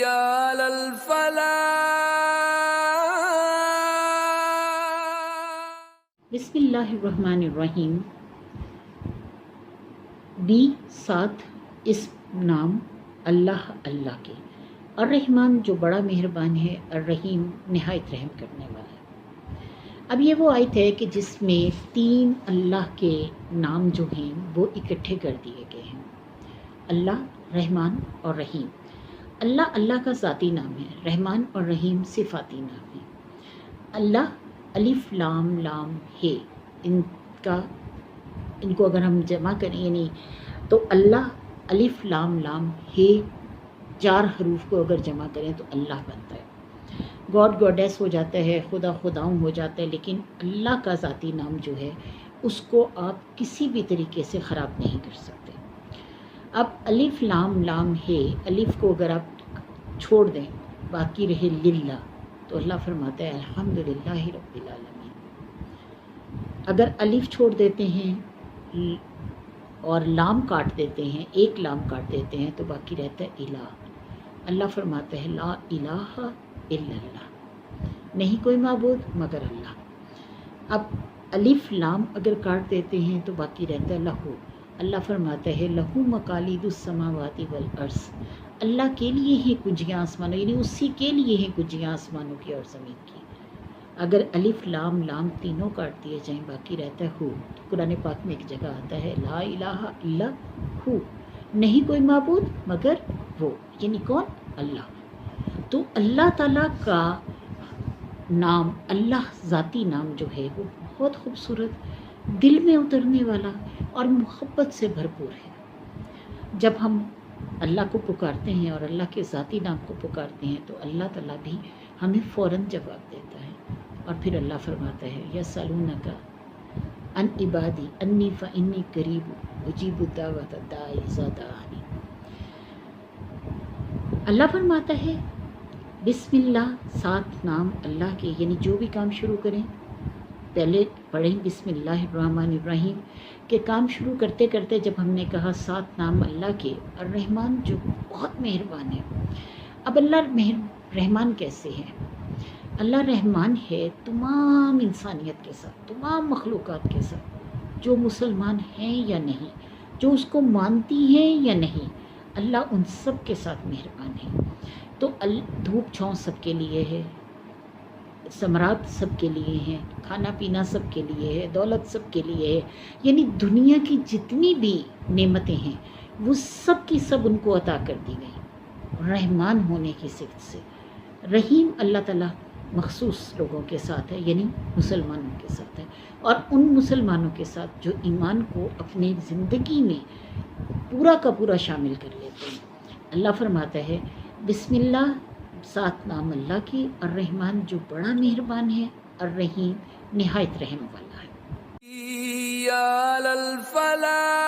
على الفلاح. بسم اللہ الرحمن الرحیم. بھی 7 اسم نام اللہ اللہ کے. الرحمن جو بڑا مہربان ہے، الرحیم نہایت رحم کرنے والا ہے. اب یہ وہ آیت ہے کہ جس میں 3 اللہ کے نام جو ہیں وہ اکٹھے کر دیے گئے ہیں، اللہ، رحمان اور رحیم. اللہ اللہ کا ذاتی نام ہے، رحمان اور رحیم صفاتی نام ہے. اللہ الف لام لام ہے، ان کو اگر ہم جمع کریں یعنی تو اللہ الف لام لام ہے 4 حروف کو اگر جمع کریں تو اللہ بنتا ہے. گاڈ گاڈیس ہو جاتا ہے، خدا خداؤں ہو جاتا ہے، لیکن اللہ کا ذاتی نام جو ہے اس کو آپ کسی بھی طریقے سے خراب نہیں کر سکتے. اب الف لام لام ہے، الف کو اگر آپ چھوڑ دیں باقی رہے للہ، تو اللہ فرماتا ہے الحمدللہ رب العالمین. اگر الف چھوڑ دیتے ہیں اور لام کاٹ دیتے ہیں، ایک لام کاٹ دیتے ہیں تو باقی رہتا ہے الہ. اللہ فرماتا ہے لا الہ الا اللہ، نہیں کوئی معبود مگر اللہ. اب الف لام اگر کاٹ دیتے ہیں تو باقی رہتا ہے لہو. اللہ فرماتا ہے لہو مقالید السماوات والارض، اللہ کے لیے ہیں کنجیاں آسمانوں، یعنی اسی کے لیے ہیں کنجیاں آسمانوں کی اور زمین کی. اگر الف لام لام تینوں کاٹ دیے جائیں باقی رہتا ہے ہو. قرآن پاک میں ایک جگہ آتا ہے لا الہ الا ہو، نہیں کوئی معبود مگر وہ، یعنی کون؟ اللہ. تو اللہ تعالیٰ کا نام، اللہ ذاتی نام جو ہے وہ بہت خوبصورت، دل میں اترنے والا اور محبت سے بھرپور ہے. جب ہم اللہ کو پکارتے ہیں اور اللہ کے ذاتی نام کو پکارتے ہیں تو اللہ تعالیٰ بھی ہمیں فوراً جواب دیتا ہے. اور پھر اللہ فرماتا ہے یسألونک عن عبادی انی فانی قریب اجیب دعوت الداعی اذا دعانی. اللہ فرماتا ہے بسم اللہ، 7 نام اللہ کے، یعنی جو بھی کام شروع کریں پہلے پڑھیں بسم اللہ الرحمن الرحیم. کہ کام شروع کرتے کرتے جب ہم نے کہا 7 نام اللہ کے، الرحمن جو بہت مہربان ہے. اب اللہ رحمان کیسے ہے؟ اللہ رحمان ہے تمام انسانیت کے ساتھ، تمام مخلوقات کے ساتھ، جو مسلمان ہیں یا نہیں، جو اس کو مانتی ہیں یا نہیں، اللہ ان سب کے ساتھ مہربان ہے. تو دھوپ چھاؤں سب کے لیے ہے، ثمرات سب کے لیے ہیں، کھانا پینا سب کے لیے ہے، دولت سب کے لیے ہے، یعنی دنیا کی جتنی بھی نعمتیں ہیں وہ سب کی سب ان کو عطا کر دی گئی رحمان ہونے کی صفت سے. رحیم اللہ تعالیٰ مخصوص لوگوں کے ساتھ ہے، یعنی مسلمانوں کے ساتھ ہے، اور ان مسلمانوں کے ساتھ جو ایمان کو اپنی زندگی میں پورا کا پورا شامل کر لیتے ہیں. اللہ فرماتا ہے بسم اللہ، 7 نام اللہ کی، الرحمن جو بڑا مہربان ہے، الرحیم نہایت رحم والا ہے. على الفلاح.